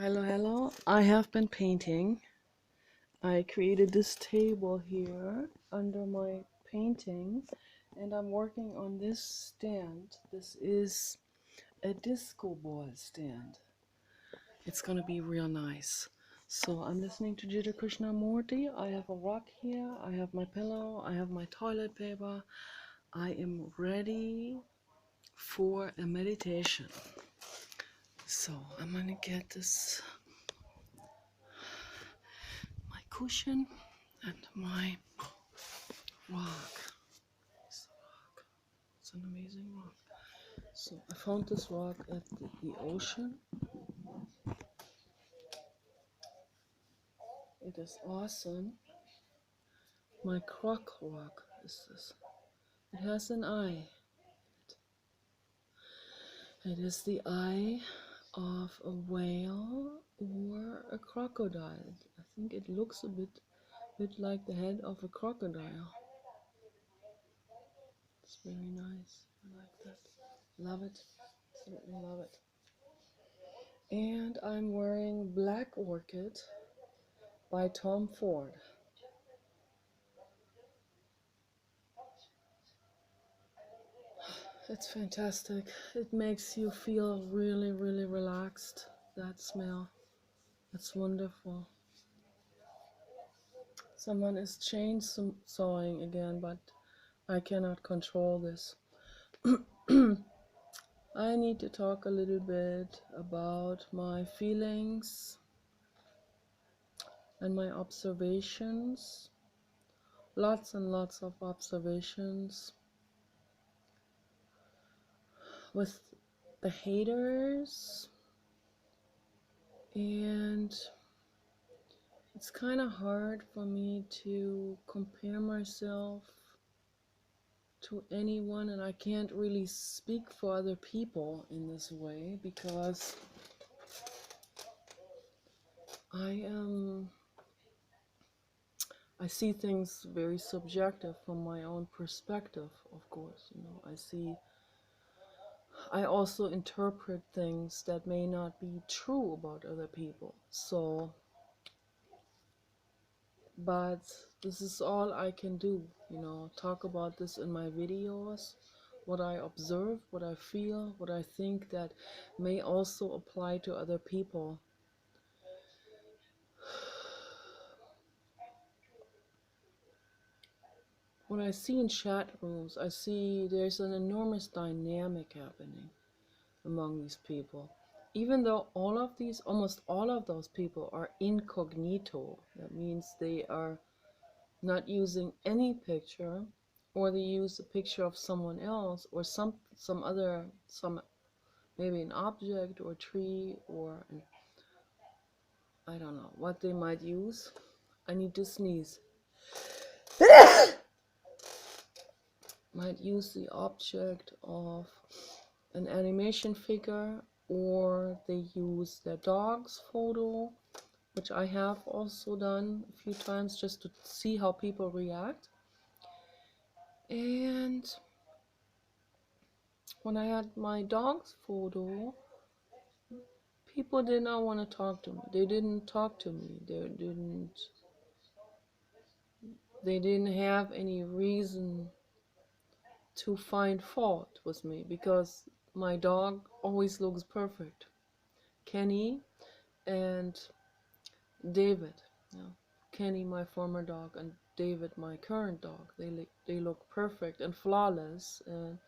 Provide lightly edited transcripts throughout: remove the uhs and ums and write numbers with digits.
Hello. I have been painting. I created this table here under my painting, and I'm working on this stand. This is a disco ball stand. It's gonna be real nice. So I'm listening to Jiddu Krishnamurti. I have a rock here. I have my pillow. I have my toilet paper. I am ready for a meditation. So I'm gonna get this cushion and my rock. It's an amazing rock. So I found this rock at the ocean. It is awesome. My croc rock is this. It has an eye. It is the eye of a whale or a crocodile. I think it looks a bit like the head of a crocodile. It's very nice. I like that. Love it. Absolutely love it. And I'm wearing Black Orchid by Tom Ford. It's fantastic. It makes you feel really, really relaxed. That smell. It's wonderful. Someone is chainsawing again, but I cannot control this. I need to talk a little bit about my feelings and my observations. Lots and lots of observations with the haters, and it's kind of hard for me to compare myself to anyone, and I can't really speak for other people in this way because I see things very subjective from my own perspective, of course. I also interpret things that may not be true about other people. But this is all I can do, talk about this in my videos, what I observe, what I feel, what I think that may also apply to other people. When I see in chat rooms, I see there's an enormous dynamic happening among these people. Even though almost all of those people are incognito, that means they are not using any picture, or they use a picture of someone else, or some maybe an object or a tree, or I don't know what they might use. I need to sneeze. Might use the object of an animation figure, or they use their dog's photo, which I have also done a few times just to see how people react. And when I had my dog's photo, people did not want to talk to me. They didn't talk to me. They didn't have any reason to find fault with me because my dog always looks perfect. Kenny and David, Kenny, my former dog, and David, my current dog, they look perfect and flawless, and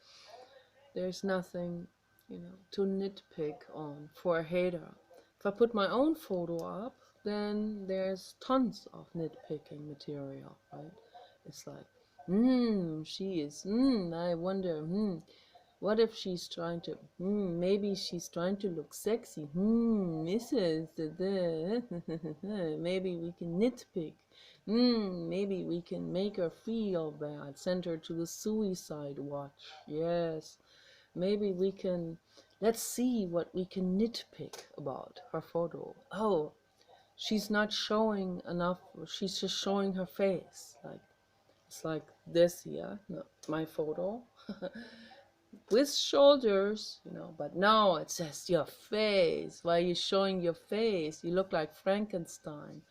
there's nothing, to nitpick on for a hater. If I put my own photo up, then there's tons of nitpicking material, right? It's like, she is, I wonder, what if she's trying to, maybe she's trying to look sexy, Mrs. Maybe we can nitpick, maybe we can make her feel bad, send her to the suicide watch, yes. Maybe we can, let's see what we can nitpick about her photo. Oh, she's not showing enough, she's just showing her face. Like, it's like this here, no, my photo. with shoulders, but now it says your face. Why are you showing your face? You look like Frankenstein.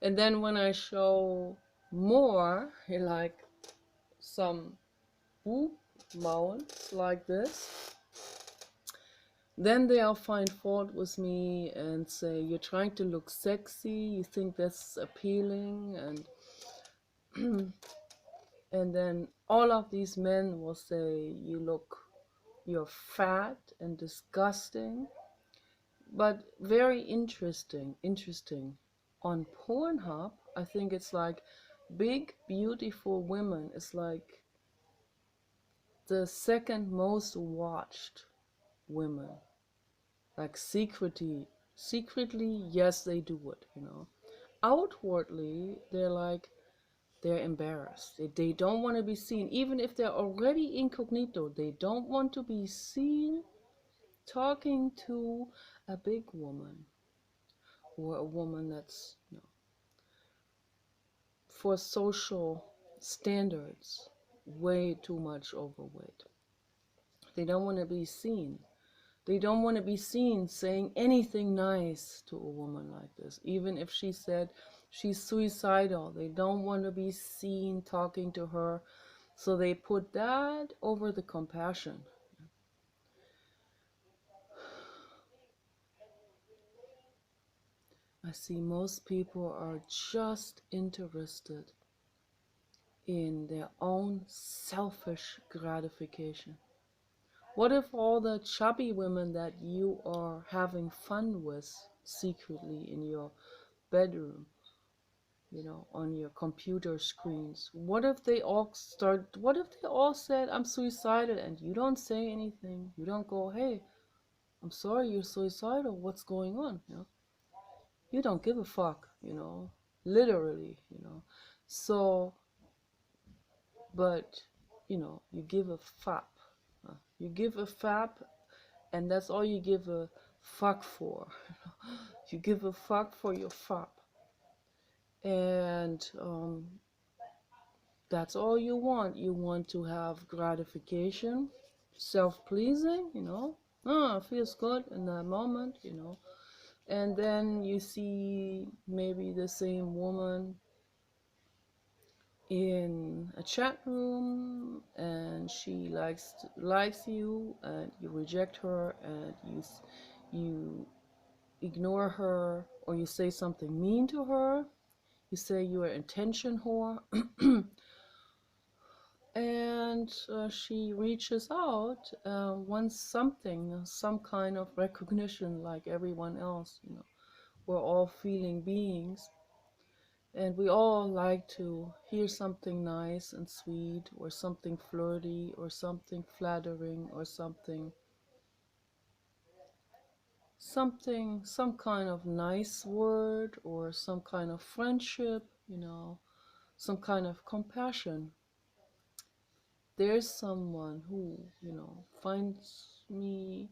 And then when I show more, like some boob mounts like this, then they'll find fault with me and say, you're trying to look sexy, you think that's appealing, and then all of these men will say, you're fat and disgusting. But very interesting. On Pornhub, I think it's like big, beautiful women is like the second most watched women. Like secretly, yes, they do it. Outwardly, they're embarrassed. They don't want to be seen. Even if they're already incognito, they don't want to be seen talking to a big woman or a woman that's, for social standards, way too much overweight. They don't want to be seen. They don't want to be seen saying anything nice to a woman like this, even if she said she's suicidal. They don't want to be seen talking to her. So they put that over the compassion. I see most people are just interested in their own selfish gratification. What if all the chubby women that you are having fun with secretly in your bedroom, on your computer screens, what if they all said, I'm suicidal, and you don't say anything? You don't go, hey, I'm sorry you're suicidal, what's going on? You don't give a fuck, literally, So, but, you give a fap. You give a fap, and that's all you give a fuck for. You give a fuck for your fap. And that's all you want. You want to have gratification, self-pleasing, it feels good in that moment, And then you see maybe the same woman in a chat room, and she likes you, and you reject her, and you ignore her, or you say something mean to her. You say you're an attention whore. And she reaches out, wants some kind of recognition like everyone else. We're all feeling beings, and we all like to hear something nice and sweet, or something flirty, or something flattering, or some kind of nice word, or some kind of friendship, some kind of compassion. There's someone who, finds me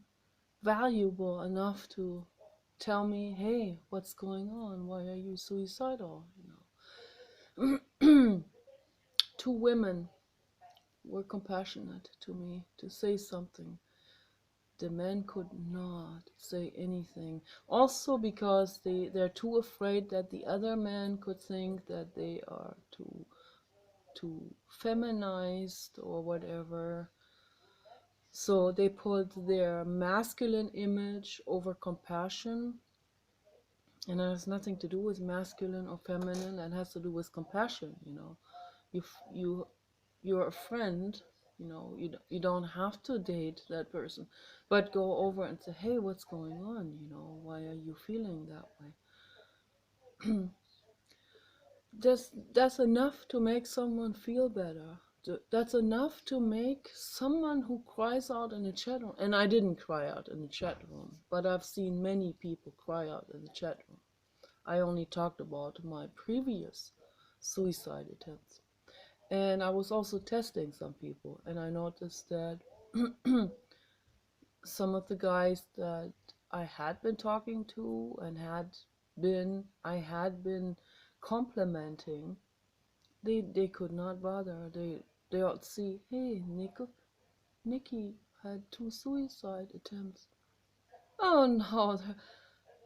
valuable enough to tell me, hey, what's going on? Why are you suicidal? Two women were compassionate to me to say something. The men could not say anything. Also because they're too afraid that the other man could think that they are too feminized or whatever. So they put their masculine image over compassion. And it has nothing to do with masculine or feminine. It has to do with compassion, You're a friend, you don't have to date that person, but go over and say, hey, what's going on? Why are you feeling that way? That's enough to make someone feel better. That's enough to make someone who cries out in the chat room, and I didn't cry out in the chat room, but I've seen many people cry out in the chat room. I only talked about my previous suicide attempts. And I was also testing some people, and I noticed that some of the guys that I had been talking to and I had been complimenting, they could not bother. They would see, hey, Nikki, had 2 suicide attempts. Oh no,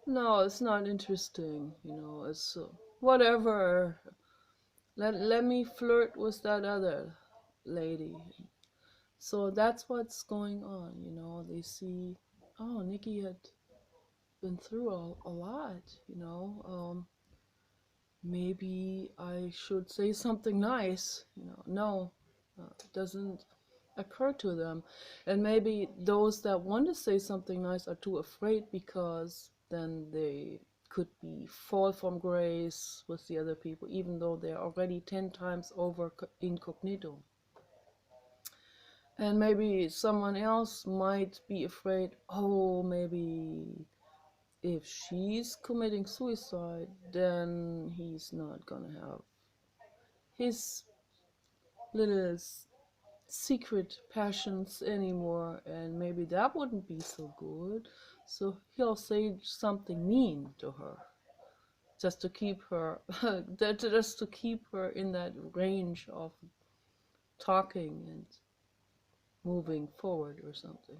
no, it's not interesting. It's whatever. Let me flirt with that other lady. So that's what's going on. They see, oh, Nikki had been through a lot. Maybe I should say something nice. No, it doesn't occur to them. And maybe those that want to say something nice are too afraid, because then they could be fall from grace with the other people, even though they're already 10 times over incognito. And maybe someone else might be afraid, oh, maybe if she's committing suicide, then he's not gonna have his little secret passions anymore, and maybe that wouldn't be so good. So he'll say something mean to her, just to keep her, just to keep her in that range of talking and moving forward or something.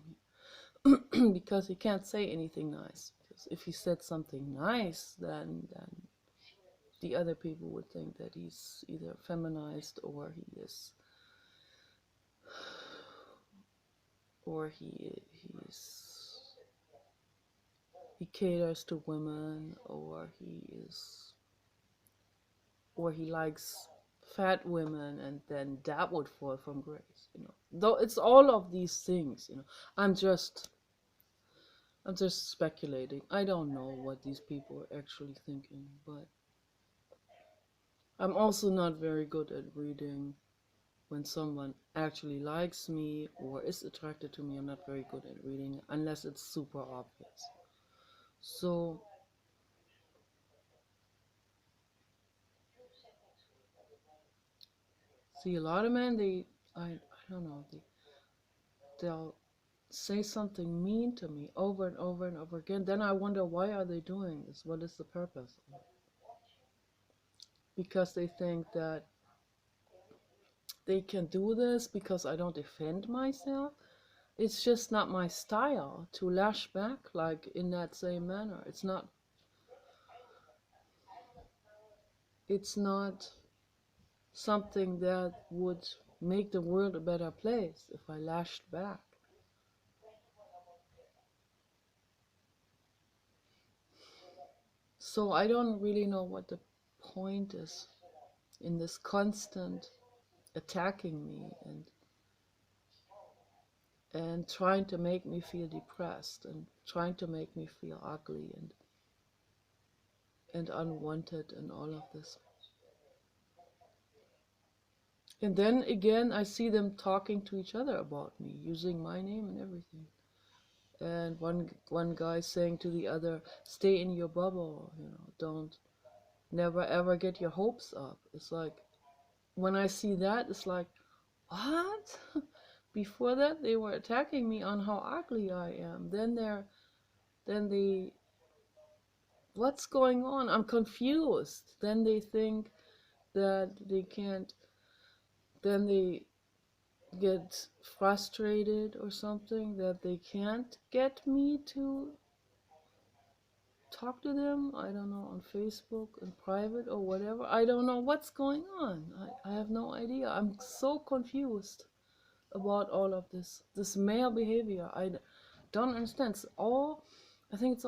Because he can't say anything nice. Because if he said something nice, then the other people would think that he's either feminized, or he caters to women, or he likes fat women, and then that would fall from grace. Though it's all of these things. I'm just speculating. I don't know what these people are actually thinking, but I'm also not very good at reading when someone actually likes me or is attracted to me. I'm not very good at reading unless it's super obvious. So see, a lot of men, I don't know, they'll say something mean to me over and over and over again. Then I wonder, why are they doing this? What is the purpose? Because they think that they can do this because I don't defend myself. It's just not my style to lash back like in that same manner. It's not something that would make the world a better place if I lashed back. So I don't really know what the point is in this constant attacking me and trying to make me feel depressed and trying to make me feel ugly and unwanted and all of this. And then again, I see them talking to each other about me, using my name and everything. And one guy saying to the other, "Stay in your bubble, don't never ever get your hopes up." It's like, when I see that, it's like, what? Before that, they were attacking me on how ugly I am. Then they, what's going on? I'm confused. Then they think that they can't. Then they get frustrated or something that they can't get me to talk to them. I don't know, on Facebook in private or whatever. I don't know what's going on. I have no idea. I'm so confused about all of this male behavior. I don't understand. I think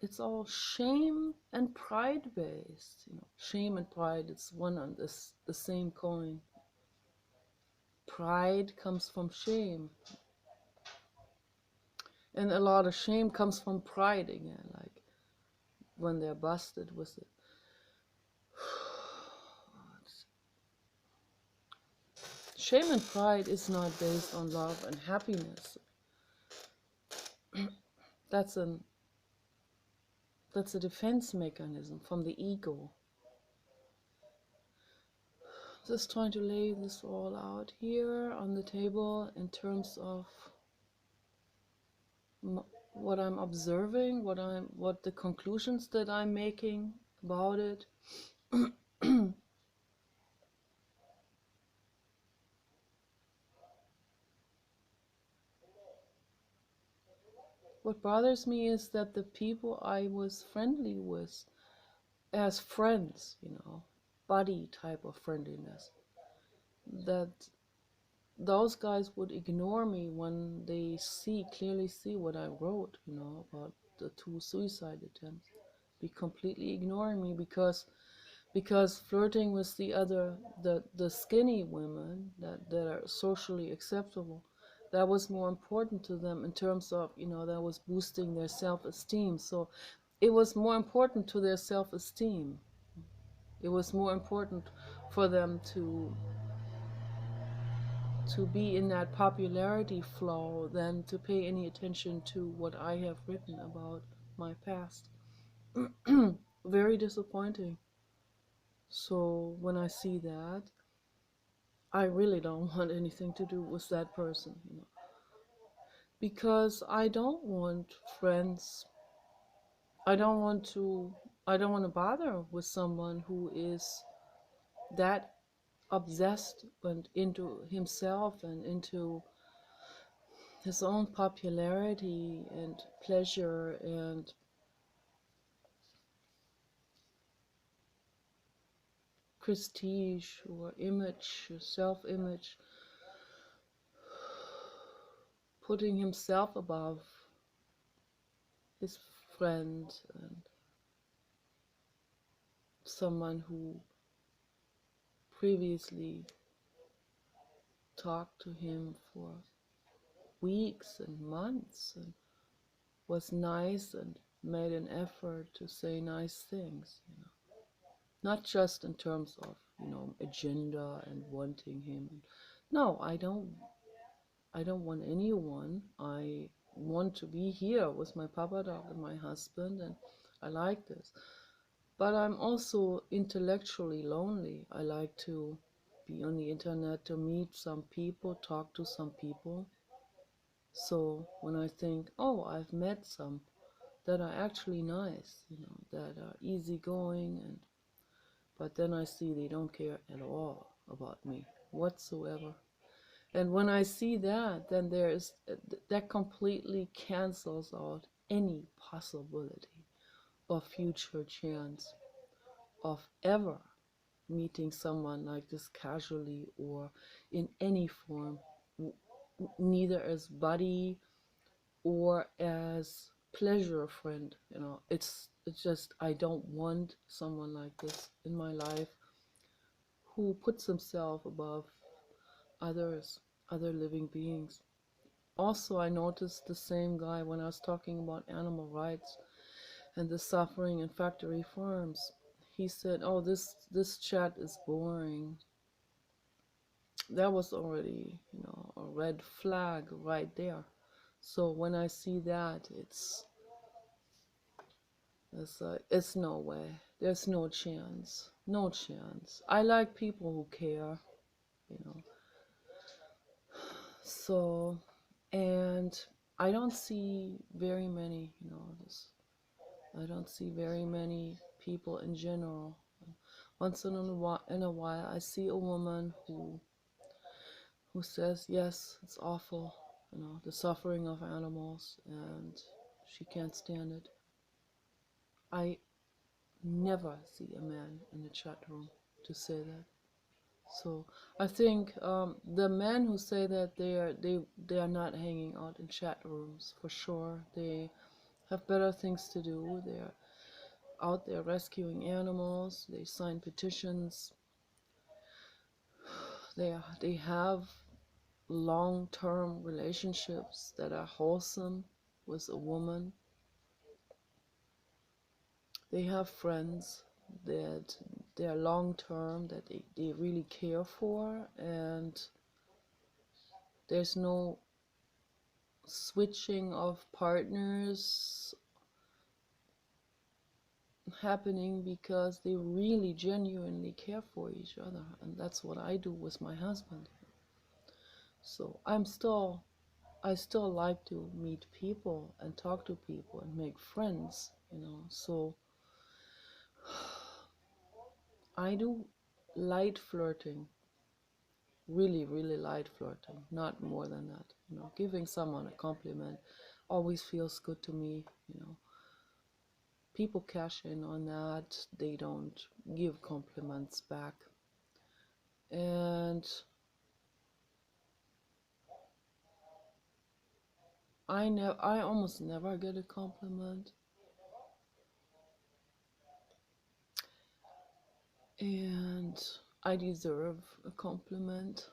it's all shame and pride based. Shame and pride, it's one on the same coin. Pride comes from shame, and a lot of shame comes from pride again, like when they're busted with it. Shame and pride is not based on love and happiness. That's a defense mechanism from the ego. Just trying to lay this all out here on the table in terms of what I'm observing, what the conclusions that I'm making about it. What bothers me is that the people I was friendly with as friends, buddy type of friendliness, that those guys would ignore me when they clearly see what I wrote, about the two suicide attempts. Be completely ignoring me because flirting with the skinny women that are socially acceptable, that was more important to them in terms of, that was boosting their self-esteem. So it was more important to their self-esteem. It was more important for them to be in that popularity flow than to pay any attention to what I have written about my past. Very disappointing. So when I see that, I really don't want anything to do with that person, because I don't want friends. I don't want to. I don't want to bother with someone who is that obsessed and into himself and into his own popularity and pleasure and prestige or image, self-image, putting himself above his friend and someone who previously talked to him for weeks and months and was nice and made an effort to say nice things, not just in terms of, agenda and wanting him. No, I don't want anyone. I want to be here with my papa dog and my husband, and I like this. But I'm also intellectually lonely. I like to be on the internet, to meet some people, talk to some people. So when I think, oh, I've met some that are actually nice, that are easygoing, but then I see they don't care at all about me whatsoever. And when I see that, then that completely cancels out any possibility of future chance of ever meeting someone like this casually or in any form, neither as buddy or as pleasure friend. It's just, I don't want someone like this in my life who puts himself above others, other living beings. Also, I noticed the same guy when I was talking about animal rights and the suffering in factory farms. He said, "Oh, this chat is boring." That was already, a red flag right there. So when I see that, it's no way. There's no chance. No chance. I like people who care, you know. So, and I don't see very many, I don't see very many people in general. Once in a while, I see a woman who says, yes, it's awful, the suffering of animals, and she can't stand it. I never see a man in the chat room to say that. So I think the men who say that they are not hanging out in chat rooms for sure. They have better things to do. They're out there rescuing animals. They sign petitions. They have long-term relationships that are wholesome with a woman. They have friends that they're long-term, that they really care for, and there's no switching of partners happening because they really genuinely care for each other. And that's what I do with my husband. So I still like to meet people and talk to people and make friends, so I do light flirting, really, really light flirting, not more than that. Giving someone a compliment. always feels good to me, People cash in on that. They don't give compliments back. And I almost never get a compliment. And I deserve a compliment.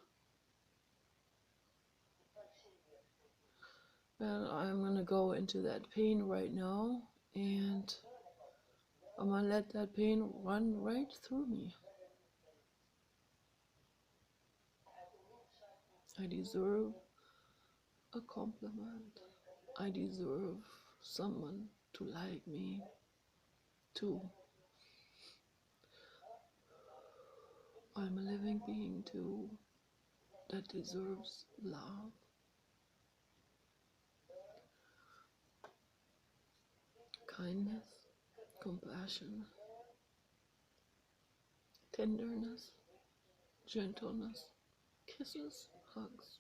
And I'm gonna go into that pain right now, and I'm gonna let that pain run right through me. I deserve a compliment. I deserve someone to like me too. I'm a living being too that deserves love, kindness, compassion, tenderness, gentleness, kisses, hugs.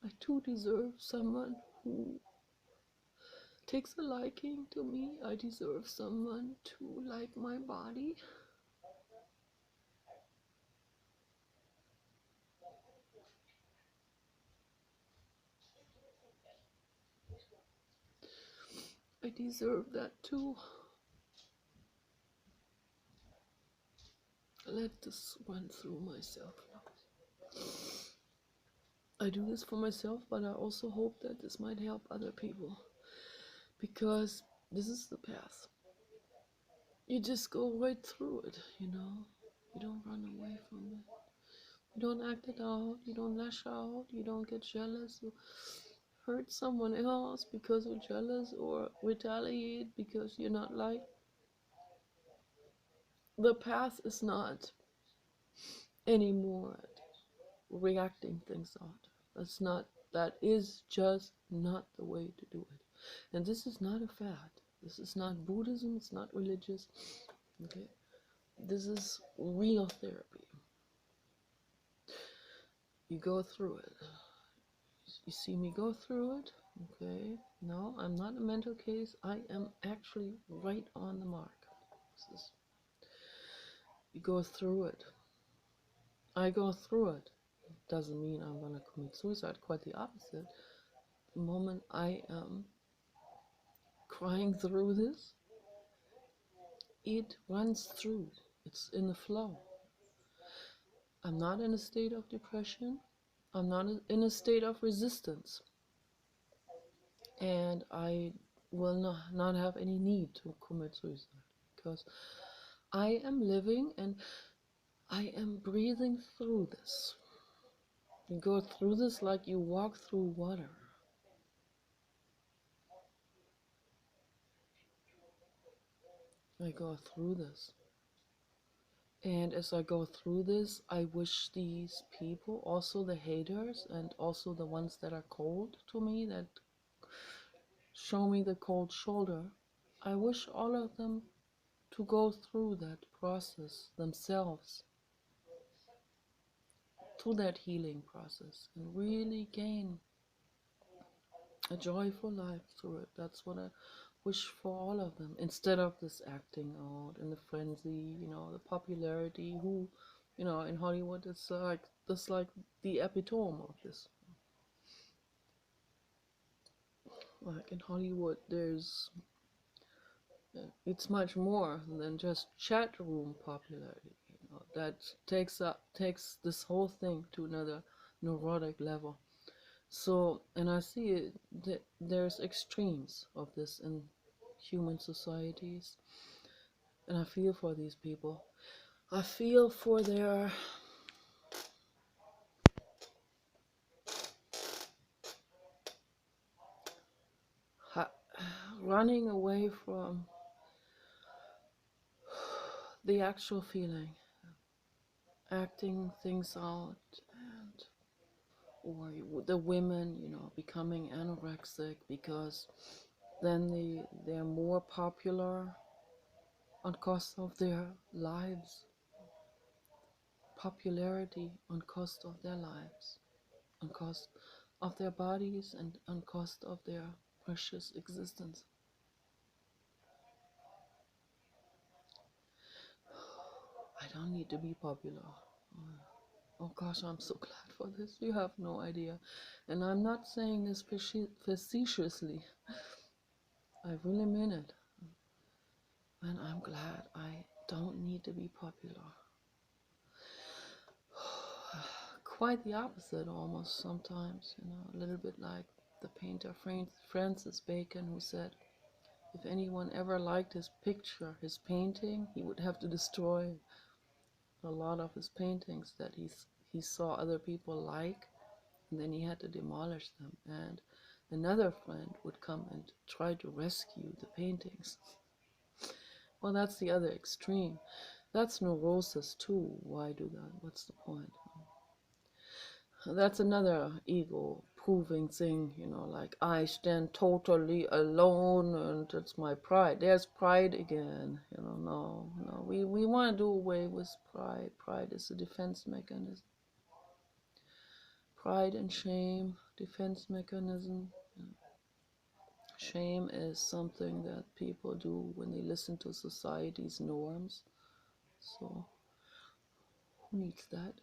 I too deserve someone who takes a liking to me. I deserve someone to like my body. I deserve that too. Let this run through myself now. I do this for myself, but I also hope that this might help other people, because this is the path. You just go right through it, You don't run away from it. You don't act it out. You don't lash out. You don't get jealous. You hurt someone else because you're jealous, or retaliate because you're not liked. The path is not anymore reacting things out. That is just not the way to do it. And this is not a fad. This is not Buddhism, it's not religious. Okay. This is real therapy. You go through it. You see me go through it. Okay. No, I'm not a mental case. I am actually right on the mark. You go through it. I go through it. Doesn't mean I'm gonna commit suicide. Quite the opposite. The moment I am crying through this, it runs through. It's in the flow. I'm not in a state of depression. I'm not in a state of resistance. And I will not have any need to commit suicide, because I am living and I am breathing through this. You go through this like you walk through water. I go through this. And as I go through this, I wish these people, also the haters and also the ones that are cold to me, that show me the cold shoulder, I wish all of them to go through that process themselves, through that healing process, and really gain a joyful life through it. That's what I wish for all of them, instead of this acting out and the frenzy, the popularity. Who, in Hollywood, it's like the epitome of this. Like in Hollywood, it's much more than just chat room popularity. That takes this whole thing to another neurotic level. So, and I see it, that there's extremes of this in human societies, and I feel for these people. I feel for their running away from the actual feeling, acting things out, and or the women, becoming anorexic because then they're more popular on cost of their lives. Popularity on cost of their lives, on cost of their bodies and on cost of their precious existence. I don't need to be popular. Oh gosh, I'm so glad for this. You have no idea. And I'm not saying this facetiously. I really mean it. And I'm glad I don't need to be popular. Quite the opposite almost sometimes, a little bit like the painter Francis Bacon, who said if anyone ever liked his picture, his painting, he would have to destroy a lot of his paintings that he saw other people like, and then he had to demolish them. And another friend would come and try to rescue the paintings. Well, that's the other extreme. That's neurosis too. Why do that? What's the point? That's another ego proving thing, like I stand totally alone and it's my pride. There's pride again, no. We want to do away with pride. Pride is a defense mechanism. Pride and shame, defense mechanism. Shame is something that people do when they listen to society's norms. So, who needs that?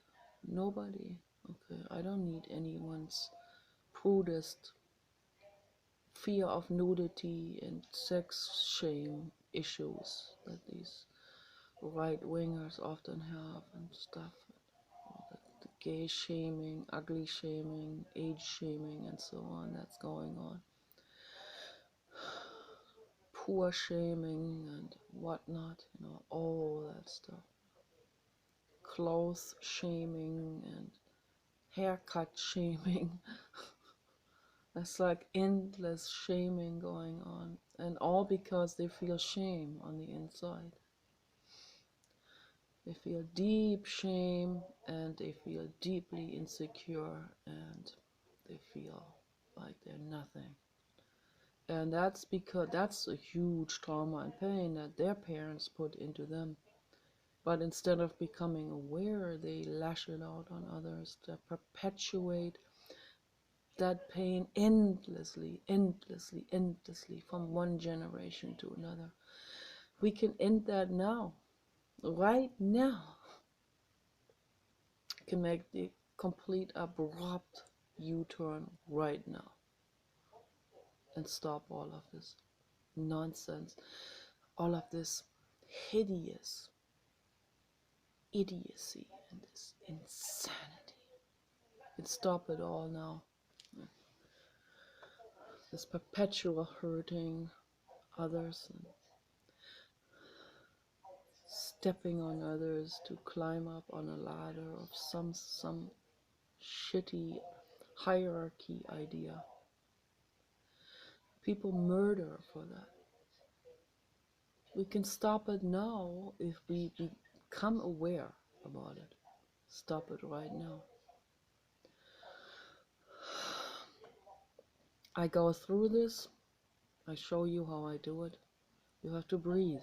Nobody. Okay, I don't need anyone's prudest fear of nudity and sex shame issues that these right-wingers often have and stuff. The gay shaming, ugly shaming, age shaming, and so on that's going on. Poor shaming and whatnot, all that stuff. Clothes shaming and haircut shaming. It's like endless shaming going on, and all because they feel shame on the inside. They feel deep shame and they feel deeply insecure and they feel like they're nothing. And that's because that's a huge trauma and pain that their parents put into them. But instead of becoming aware, they lash it out on others to perpetuate that pain endlessly, endlessly, endlessly from one generation to another. We can end that now, right now. Can make the complete abrupt U-turn right now and stop all of this nonsense, all of this hideous idiocy and this insanity. And stop it all now. This perpetual hurting others and stepping on others to climb up on a ladder of some shitty hierarchy idea. People murder for that. We can stop it now if we become aware about it. Stop it right now. I go through this. I show you how I do it. You have to breathe.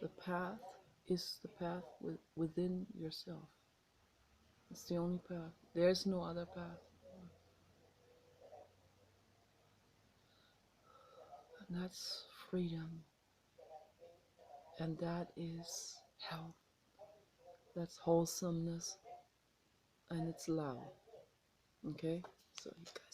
The path is the path within yourself. It's the only path. There's no other path. And that's freedom. And that is health. That's wholesomeness. And it's love. Okay? So you guys